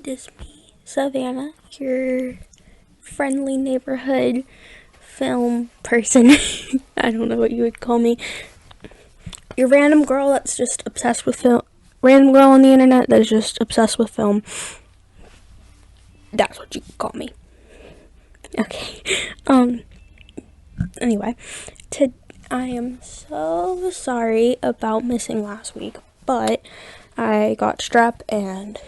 is me, Savanah, your friendly neighborhood film person. I don't know what you would call me. Your random girl that's just obsessed with film. Random girl on the internet that's just obsessed with film. That's what you could call me. Okay. Anyway, I am so sorry about missing last week, but I got strep and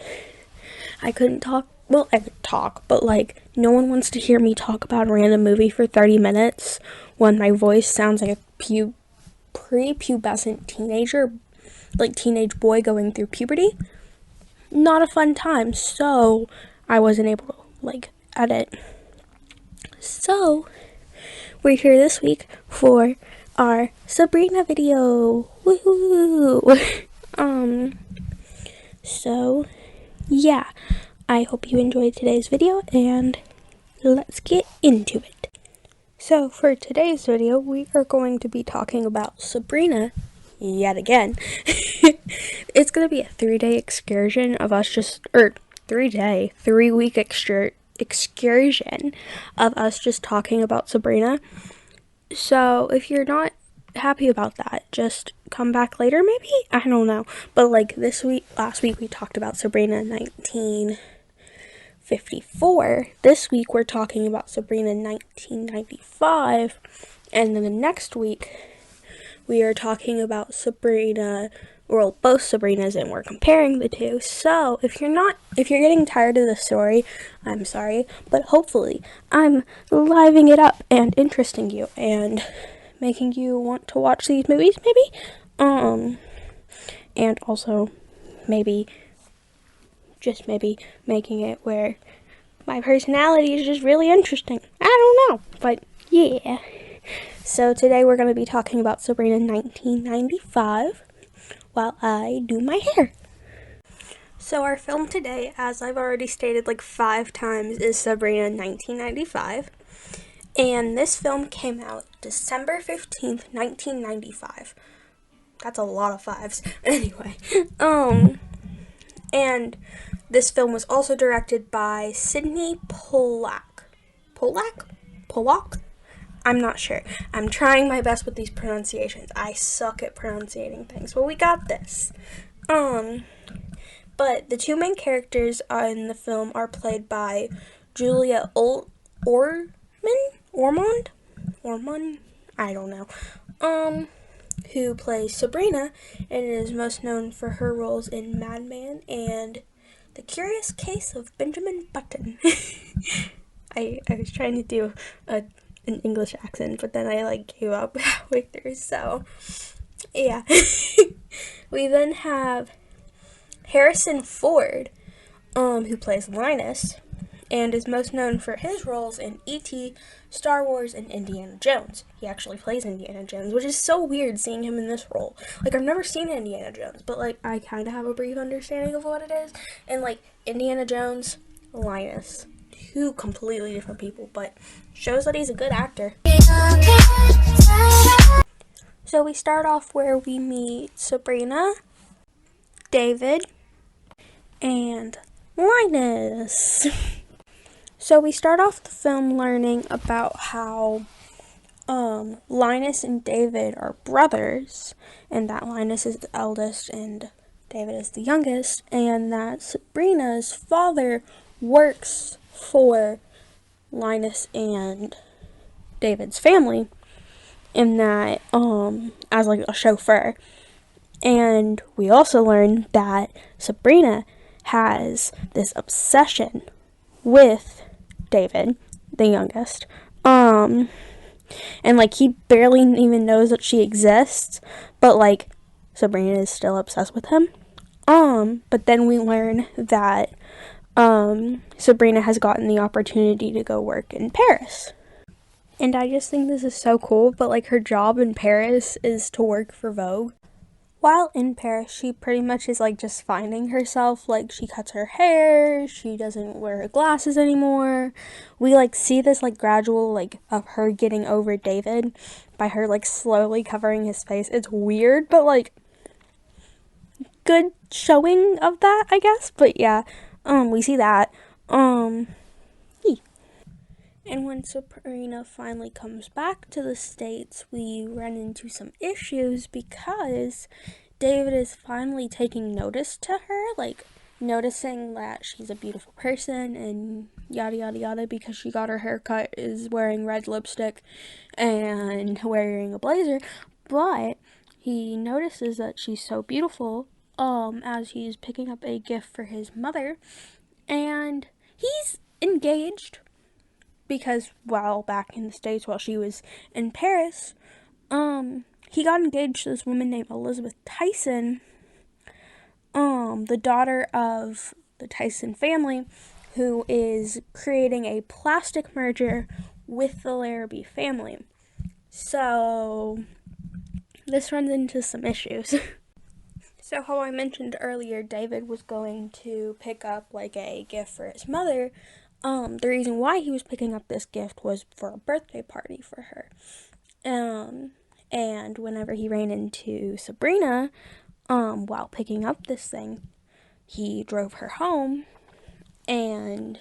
I couldn't talk. Well, I could talk, but like, no one wants to hear me talk about a random movie for 30 minutes when my voice sounds like a prepubescent teenager, like teenage boy going through puberty. Not a fun time, so I wasn't able to, like, edit. So, we're here this week for our Sabrina video. Woohoo! So, yeah. I hope you enjoyed today's video, and let's get into it. So, for today's video, we are going to be talking about Sabrina yet again. It's going to be a 3-day excursion of us three-week excursion of us just talking about Sabrina. So, if you're not happy about that, just come back later, maybe? I don't know. But, like, last week we talked about Sabrina 1954. This week we're talking about Sabrina 1995. And then the next week we are talking about Sabrina, well, both Sabrinas, and we're comparing the two. So, if you're getting tired of the story, I'm sorry, but hopefully I'm livening it up and interesting you and making you want to watch these movies, maybe? And also maybe, just maybe, making it where my personality is just really interesting. I don't know, but yeah. So today we're going to be talking about Sabrina 1995 while I do my hair. So our film today, as I've already stated like 5 times, is Sabrina 1995. And this film came out December 15th, 1995. That's a lot of 5s. Anyway, and this film was also directed by Sidney Pollack? I'm not sure. I'm trying my best with these pronunciations. I suck at pronouncing things, but we got this. But the 2 main characters in the film are played by Julia Ormond? I don't know. Who plays Sabrina and is most known for her roles in Mad Men and The Curious Case of Benjamin Button. I was trying to do an English accent, but then I gave up halfway through, so yeah. We then have Harrison Ford, who plays Linus, and is most known for his roles in E.T., Star Wars, and Indiana Jones. He actually plays Indiana Jones, which is so weird seeing him in this role. I've never seen Indiana Jones, but, I kind of have a brief understanding of what it is. And, Indiana Jones, Linus. 2 completely different people, but shows that he's a good actor. So we start off where we meet Sabrina, David, and Linus. So we start off the film learning about how Linus and David are brothers, and that Linus is the eldest and David is the youngest, and that Sabrina's father works for Linus and David's family, in that as a chauffeur. And we also learn that Sabrina has this obsession with David, the youngest, and he barely even knows that she exists, but Sabrina is still obsessed with him. But then we learn that Sabrina has gotten the opportunity to go work in Paris. And I just think this is so cool, but her job in Paris is to work for Vogue. While in Paris, she pretty much is just finding herself. She cuts her hair, she doesn't wear her glasses anymore. We see this gradual of her getting over David by her slowly covering his face. It's weird, but good showing of that, I guess. But yeah, We see that. Um, and when Sabrina finally comes back to the States, we run into some issues because David is finally taking notice to her, like noticing that she's a beautiful person and yada yada yada because she got her haircut, is wearing red lipstick and wearing a blazer. But he notices that she's so beautiful as he's picking up a gift for his mother, and he's engaged because while back in the States, while she was in Paris, he got engaged to this woman named Elizabeth Tyson, the daughter of the Tyson family, who is creating a plastic merger with the Larrabee family. So this runs into some issues. So how I mentioned earlier, David was going to pick up like a gift for his mother. The reason why he was picking up this gift was for a birthday party for her. And whenever he ran into Sabrina, while picking up this thing, he drove her home and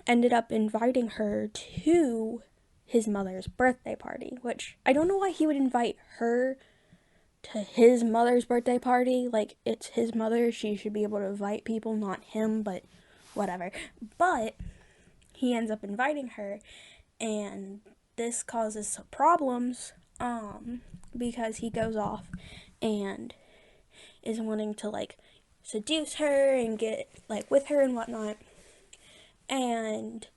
ended up inviting her to his mother's birthday party, which I don't know why he would invite her to his mother's birthday party. Like, it's his mother, she should be able to invite people, not him, but whatever. But he ends up inviting her, and this causes some problems because he goes off and is wanting to like seduce her and get like with her and whatnot, and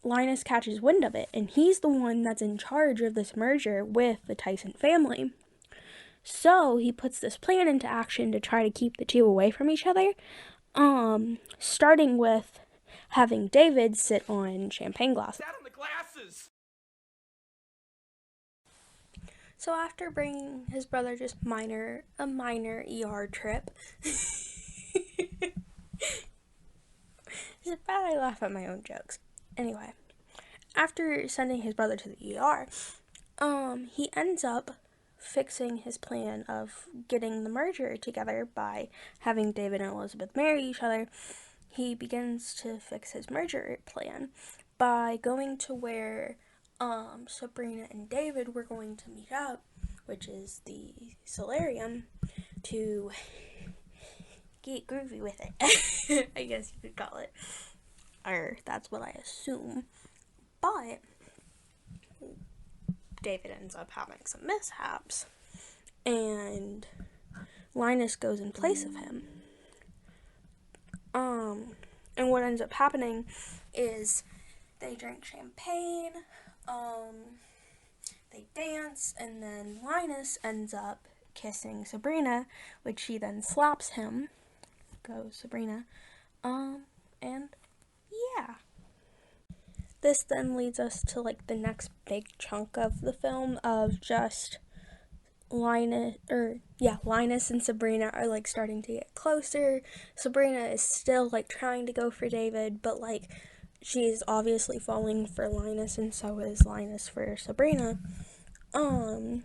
Linus catches wind of it, and he's the one that's in charge of this merger with the Tyson family. So he puts this plan into action to try to keep the two away from each other, starting with having David sit on champagne glasses. So after bringing his brother just a minor ER trip, it's bad I laugh at my own jokes. Anyway, after sending his brother to the ER, he ends up fixing his plan of getting the merger together by having David and Elizabeth marry each other. He begins to fix his merger plan by going to where Sabrina and David were going to meet up, which is the solarium, to get groovy with it. I guess you could call it. Or that's what I assume. But David ends up having some mishaps, and Linus goes in place of him. And what ends up happening is they drink champagne, they dance, and then Linus ends up kissing Sabrina, which she then slaps him. Go Sabrina. And yeah. This then leads us to like the next big chunk of the film of just Linus and Sabrina are like starting to get closer. Sabrina is still like trying to go for David, but like she's obviously falling for Linus, and so is Linus for Sabrina. And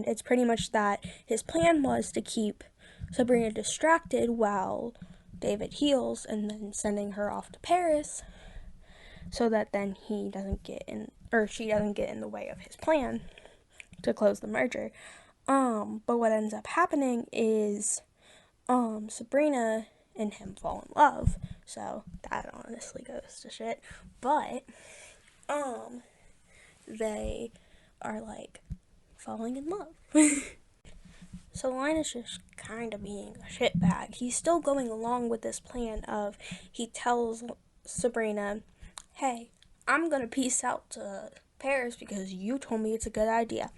it's pretty much that his plan was to keep Sabrina distracted while David heals, and then sending her off to Paris so that then she doesn't get in the way of his plan to close the merger. But what ends up happening is Sabrina and him fall in love. So that honestly goes to shit. But they are like falling in love. So Linus is just kind of being a shitbag. He's still going along with this plan of, he tells Sabrina, hey, I'm gonna peace out to Paris because you told me it's a good idea.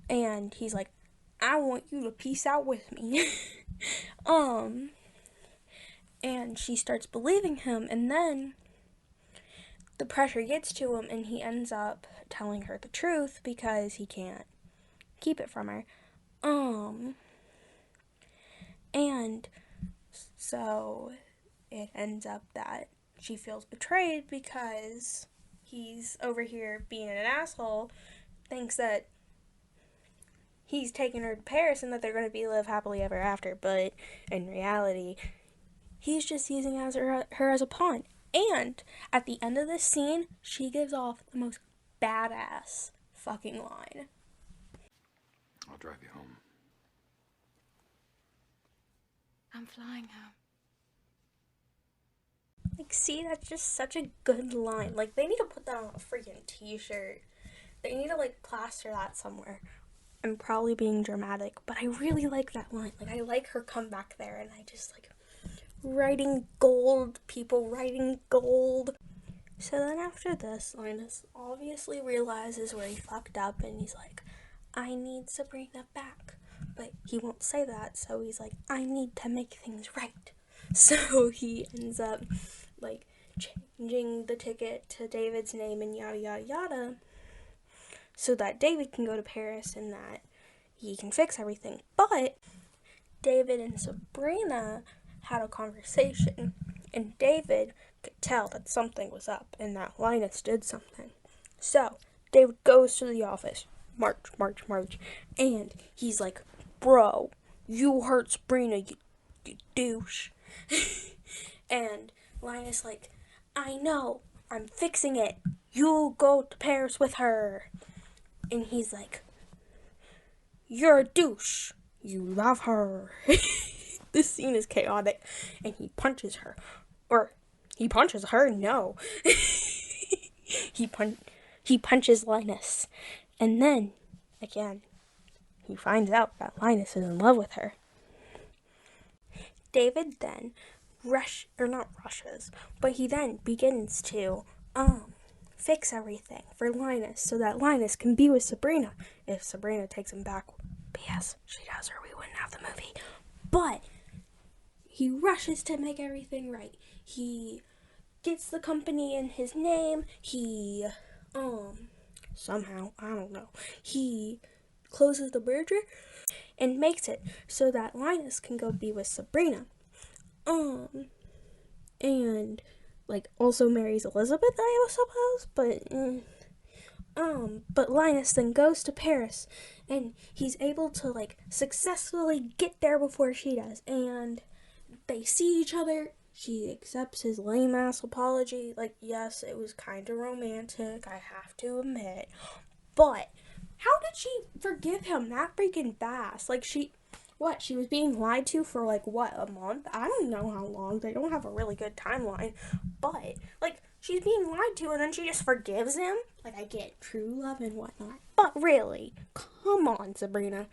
And he's like, I want you to peace out with me. And she starts believing him, and then the pressure gets to him, and he ends up telling her the truth because he can't keep it from her. And so it ends up that she feels betrayed because he's over here being an asshole, thinks that he's taking her to Paris and that they're going to live happily ever after, but in reality, he's just using her as a pawn. And at the end of this scene, she gives off the most badass fucking line. I'll drive you home. I'm flying home. Like, see, that's just such a good line. Like, they need to put that on a freaking t-shirt. They need to, like, plaster that somewhere. I'm probably being dramatic, but I really like that line. Like, I like her comeback there, and I just, like, writing gold, people writing gold. So then after this, Linus obviously realizes where he fucked up, and he's like, I need Sabrina back. But he won't say that, so he's like, I need to make things right. So he ends up, like, changing the ticket to David's name and yada yada yada, so that David can go to Paris and that he can fix everything. But David and Sabrina had a conversation, and David could tell that something was up and that Linus did something. So David goes to the office, march, and he's like, bro, you hurt Sabrina, you douche. And Linus like, I know, I'm fixing it. You go to Paris with her. And he's like, you're a douche. You love her. This scene is chaotic. And he punches her. Or, he punches her? No. He punches Linus. And then, again, he finds out that Linus is in love with her. David then but he then begins to fix everything for Linus so that Linus can be with Sabrina if Sabrina takes him back. P.S. She does, or we wouldn't have the movie. But he rushes to make everything right. He gets the company in his name. He somehow, I don't know, he closes the merger and makes it so that Linus can go be with Sabrina. And, like, also marries Elizabeth, I suppose, but Linus then goes to Paris, and he's able to, like, successfully get there before she does, and they see each other. She accepts his lame-ass apology. Like, yes, it was kind of romantic, I have to admit, but how did she forgive him that freaking fast? Like, she was being lied to for, like, a month? I don't know how long. They don't have a really good timeline. But, like, she's being lied to and then she just forgives him? Like, I get true love and whatnot. But really, come on, Sabrina.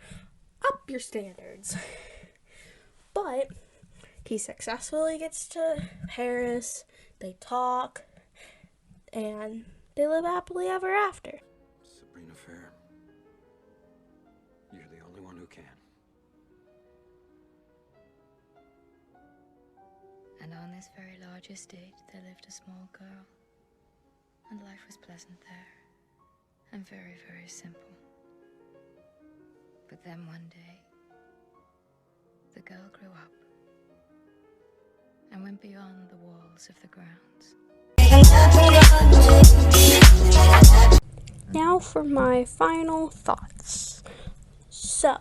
Up your standards. But he successfully gets to Paris. They talk. And they live happily ever after. Sabrina Fair, you're the only one who can. And on this very large estate there lived a small girl, and life was pleasant there, and very, very simple. But then one day, the girl grew up, and went beyond the walls of the grounds. Now for my final thoughts. So,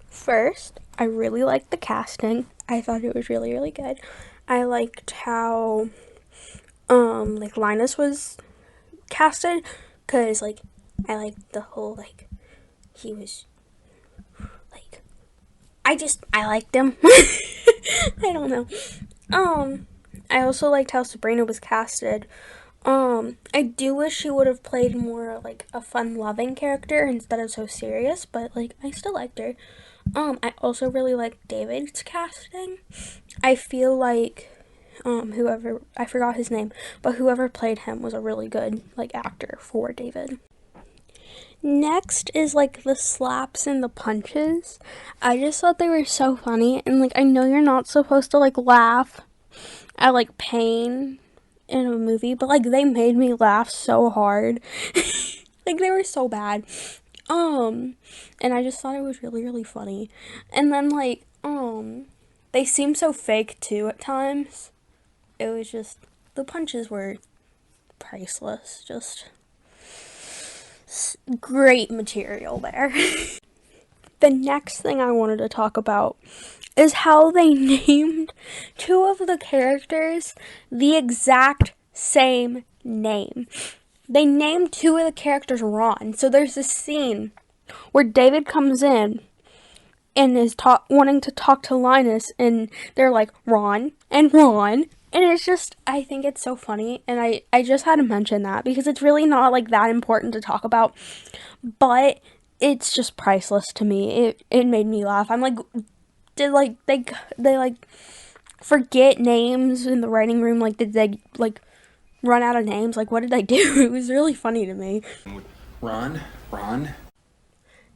first, I really liked the casting. I thought it was really, really good. I liked how, like, Linus was casted, because, like, I liked the whole, like, he was, like, I liked him. I don't know. I also liked how Sabrina was casted. I do wish she would have played more, like, a fun, loving character instead of so serious, but, like, I still liked her. I also really liked David's casting. I feel like, I forgot his name, but whoever played him was a really good, like, actor for David. Next is, like, the slaps and the punches. I just thought they were so funny, and, like, I know you're not supposed to, like, laugh at, like, pain in a movie, but, like, they made me laugh so hard. Like, they were so bad. And I just thought it was really, really funny. And then, like, they seemed so fake, too, at times. It was just, the punches were priceless. Just great material there. the next thing I wanted to talk about is how they named two of the characters the exact same name. They named two of the characters Ron. So there's this scene where David comes in and is wanting to talk to Linus, and they're like, Ron and Ron. And it's just, I think it's so funny, and I just had to mention that because it's really not like that important to talk about, but it's just priceless to me. It made me laugh. I'm like, did like they like forget names in the writing room? Like, did they like run out of names? Like, what did they do? It was really funny to me. Ron.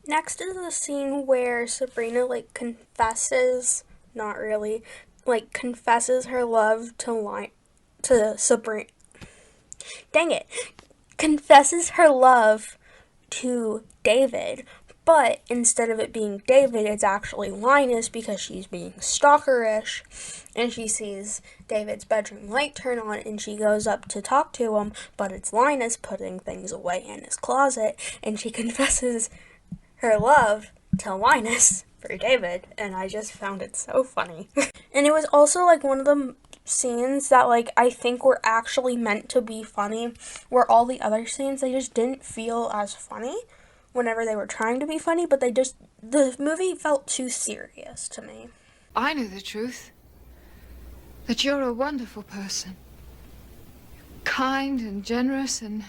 Next is the scene where Sabrina like confesses, not really, like confesses her love to Sabrina. Dang it. Confesses her love to David, but instead of it being David, it's actually Linus because she's being stalkerish, and she sees David's bedroom light turn on, and she goes up to talk to him, but it's Linus putting things away in his closet, and she confesses her love to Linus for David, and I just found it so funny. And it was also like one of the scenes that like I think were actually meant to be funny, where all the other scenes they just didn't feel as funny whenever they were trying to be funny, but the movie felt too serious to me. I know the truth. That you're a wonderful person. Kind and generous and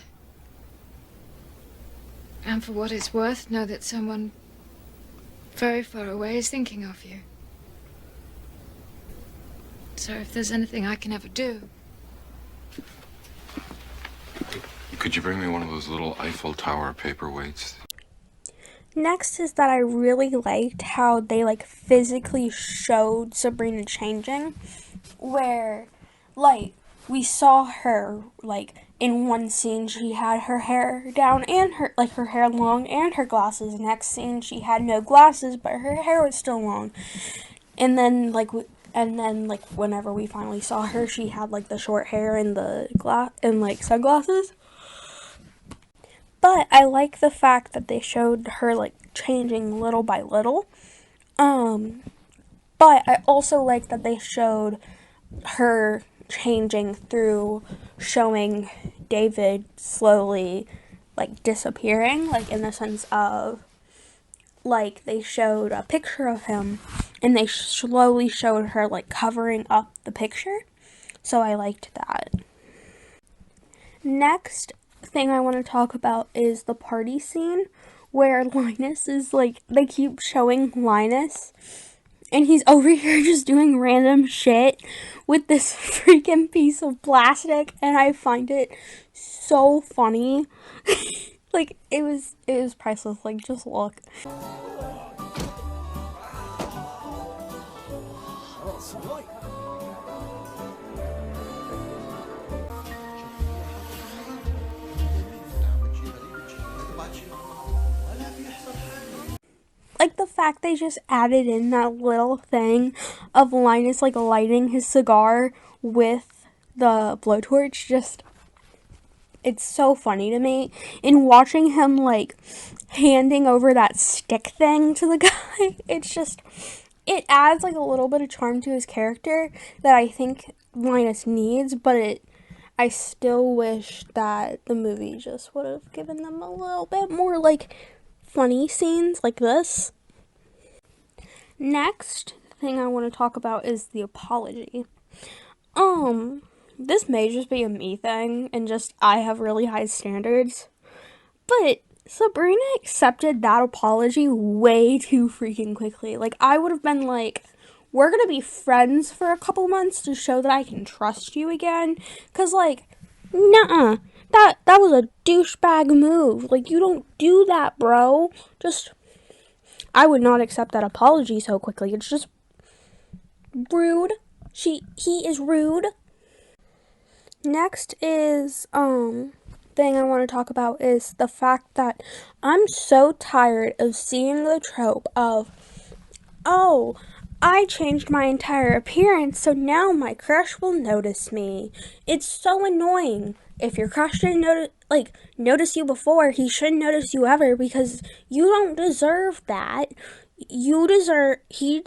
for what it's worth, know that someone very far away is thinking of you. So if there's anything I can ever do... Could you bring me one of those little Eiffel Tower paperweights? Next is that I really liked how they like physically showed Sabrina changing, where like we saw her like in one scene she had her hair down and her hair long and her glasses. Next scene she had no glasses but her hair was still long. And then whenever we finally saw her, she had like the short hair and the sunglasses. But I like the fact that they showed her like changing little by little. But I also like that they showed her changing through showing David slowly like disappearing, like in the sense of like they showed a picture of him and they slowly showed her like covering up the picture. So I liked that. Next thing I want to talk about is the party scene where Linus is like, they keep showing Linus and he's over here just doing random shit with this freaking piece of plastic, and I find it so funny. Like, it was priceless. Like, just look. Like, the fact they just added in that little thing of Linus, like, lighting his cigar with the blowtorch, just, it's so funny to me. And watching him, like, handing over that stick thing to the guy, it's just, it adds, like, a little bit of charm to his character that I think Linus needs, but I still wish that the movie just would have given them a little bit more, like, funny scenes like this. Next thing I want to talk about is the apology. This may just be a me thing and just I have really high standards, but Sabrina accepted that apology way too freaking quickly. Like, I would have been like, we're gonna be friends for a couple months to show that I can trust you again, cause like, nuh-uh. That was a douchebag move. Like, you don't do that, bro. I would not accept that apology so quickly. It's just rude. He is rude. Next is, thing I want to talk about is the fact that I'm so tired of seeing the trope of, oh, I changed my entire appearance, so now my crush will notice me. It's so annoying. If your crush didn't notice you before, he shouldn't notice you ever because you don't deserve that. you deserve, he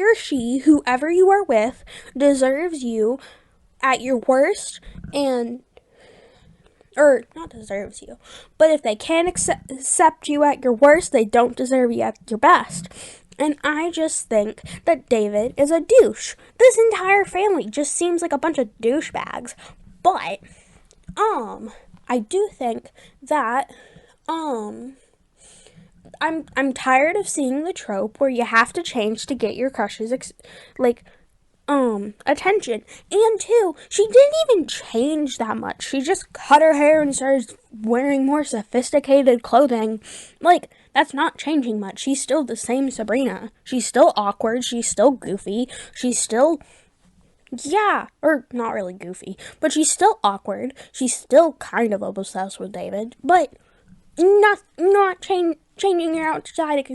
or she, whoever you are with, deserves you at your worst, or not deserves you, but if they can't accept you at your worst, they don't deserve you at your best. And I just think that David is a douche. This entire family just seems like a bunch of douchebags. But, I do think that, I'm tired of seeing the trope where you have to change to get your crush's, attention. And two, she didn't even change that much. She just cut her hair and started wearing more sophisticated clothing. Like, that's not changing much. She's still the same Sabrina. She's still awkward. She's still goofy. She's still, yeah, or not really goofy, but she's still awkward. She's still kind of obsessed with David, but not changing your outside,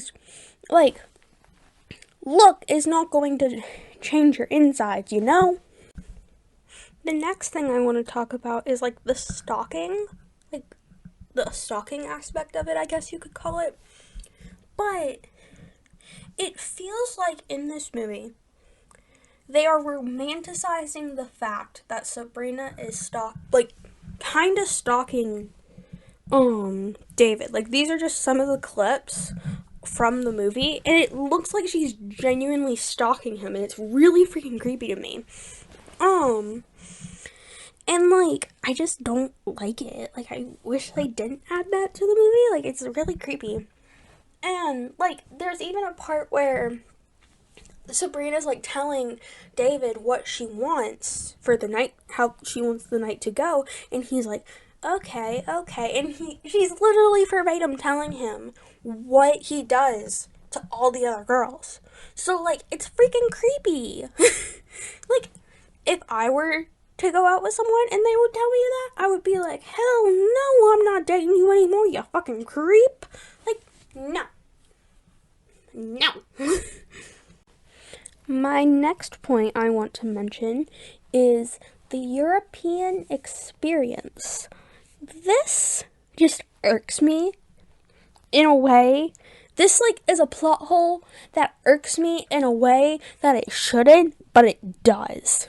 like, look is not going to change your insides, you know? The next thing I want to talk about is, like, the stalking aspect of it, I guess you could call it. But it feels like in this movie, they are romanticizing the fact that Sabrina is kind of stalking, David. Like, these are just some of the clips from the movie, and it looks like she's genuinely stalking him, and it's really freaking creepy to me. And, like, I just don't like it. Like, I wish they didn't add that to the movie. Like, it's really creepy. And, like, there's even a part where Sabrina's, like, telling David what she wants for the night, how she wants the night to go, and he's like, okay, and she's literally verbatim telling him what he does to all the other girls. So, like, it's freaking creepy. Like, if I were to go out with someone and they would tell me that, I would be like, hell no, I'm not dating you anymore, you fucking creep. Like, no. My next point I want to mention is the European experience. This just irks me in a way. This, like, is a plot hole that irks me in a way that it shouldn't, but it does.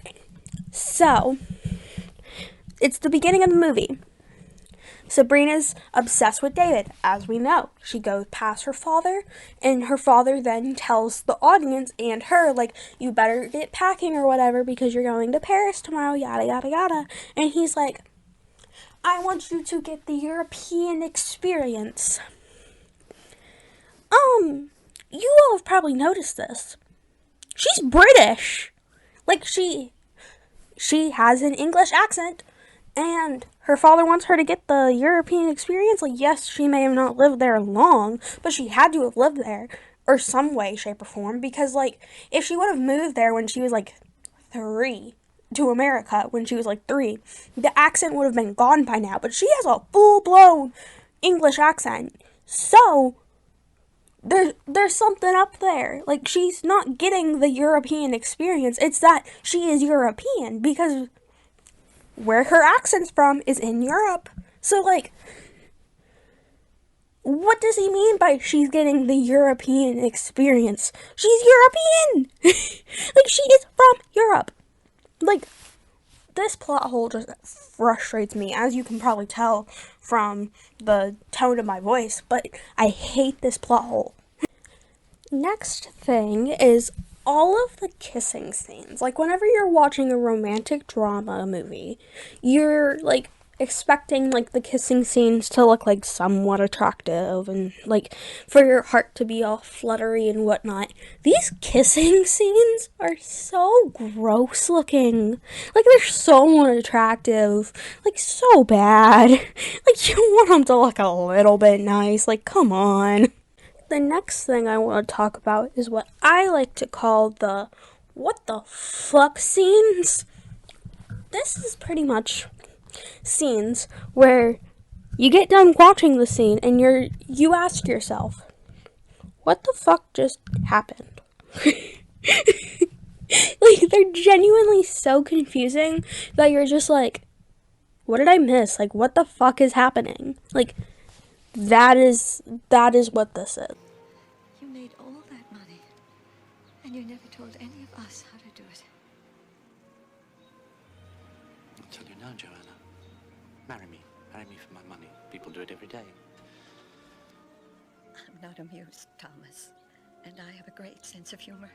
So, it's the beginning of the movie. Sabrina's obsessed with David, as we know. She goes past her father, and her father then tells the audience and her, like, you better get packing or whatever because you're going to Paris tomorrow, yada, yada, yada. And he's like, I want you to get the European experience. You all have probably noticed this. She's British. Like, she has an English accent, and her father wants her to get the European experience. Like, yes, she may have not lived there long, but she had to have lived there, or some way, shape, or form, because, like, if she would have moved there when she was, like, 3, to America when she was, like, 3, the accent would have been gone by now, but she has a full-blown English accent, so there's something up there. Like, she's not getting the European experience. It's that she is European, because where her accent's from is in Europe. So, like, what does he mean by she's getting the European experience? She's European! Like, she is from Europe. Like, this plot hole just frustrates me, as you can probably tell from the tone of my voice, but I hate this plot hole. Next thing is all of the kissing scenes. Like, whenever you're watching a romantic drama movie, you're, like, expecting, like, the kissing scenes to look, like, somewhat attractive and, like, for your heart to be all fluttery and whatnot. These kissing scenes are so gross looking. Like, they're so unattractive. Like, so bad. Like, you want them to look a little bit nice. Like, come on. The next thing I want to talk about is what I like to call the what the fuck scenes. This is pretty much scenes where you get done watching the scene and you ask yourself, what the fuck just happened? Like, they're genuinely so confusing that you're just like, what did I miss? Like, what the fuck is happening? Like, that is what this is. You made all that And you never told any of us how to do it. I'll tell you now, Joanna. Marry me. Marry me for my money. People do it every day. I'm not amused, Thomas. And I have a great sense of humor.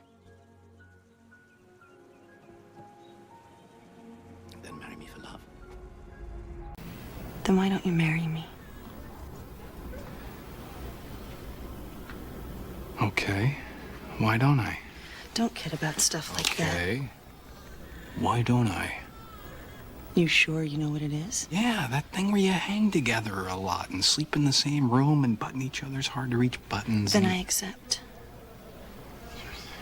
Then marry me for love. Then why don't you marry me? Okay. Why don't I? Don't kid about stuff like that. Okay. Why don't I? You sure you know what it is? Yeah, that thing where you hang together a lot and sleep in the same room and button each other's hard-to-reach buttons. Then I accept.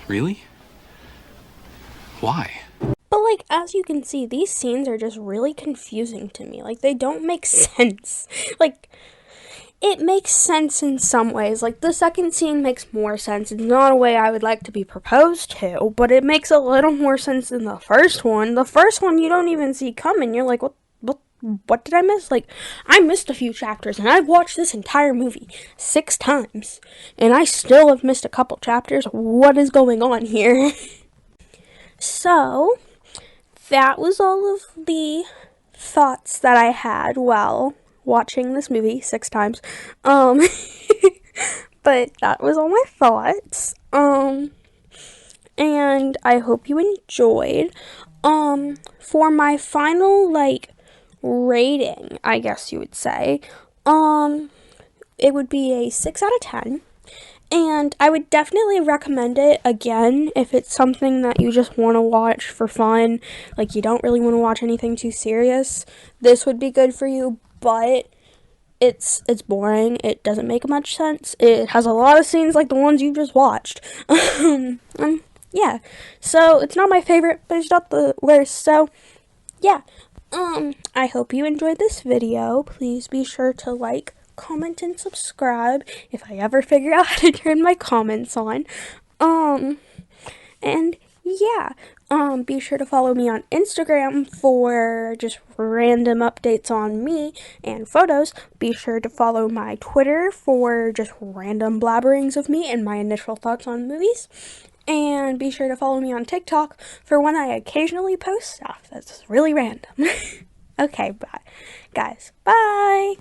Really? Why? But, like, as you can see, these scenes are just really confusing to me. Like, they don't make sense. Like, it makes sense in some ways. Like, the second scene makes more sense. It's not a way I would like to be proposed to, but it makes a little more sense than the first one. The first one you don't even see coming. You're like, what did I miss? Like, I missed a few chapters, and I've watched this entire movie 6 times, and I still have missed a couple chapters. What is going on here? So, that was all of the thoughts that I had while watching this movie 6 times. But that was all my thoughts. And I hope you enjoyed. For my final, like, rating, I guess you would say, it would be a 6 out of 10. And I would definitely recommend it again if it's something that you just want to watch for fun. Like, you don't really want to watch anything too serious. This would be good for you, but it's boring. It doesn't make much sense. It has a lot of scenes like the ones you just watched. Yeah. So, it's not my favorite, but it's not the worst. So, yeah. I hope you enjoyed this video. Please be sure to like, comment, and subscribe if I ever figure out how to turn my comments on. And yeah, be sure to follow me on Instagram for just random updates on me and photos. Be sure to follow my Twitter for just random blabberings of me and my initial thoughts on movies. And be sure to follow me on TikTok for when I occasionally post stuff that's really random. Okay, bye. Guys, bye!